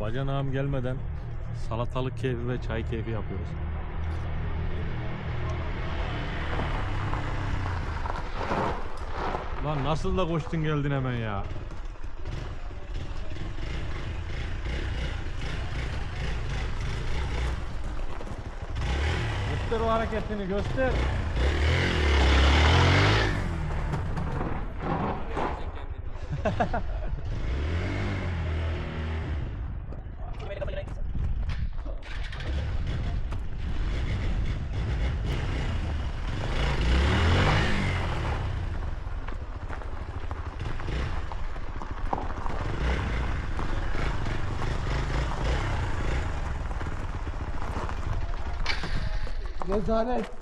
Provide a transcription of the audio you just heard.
Bacanağım gelmeden salatalık keyfi ve çay keyfi yapıyoruz. Lan nasıl da koştun geldin hemen ya. Göster o hareketini, göster. Rezalet.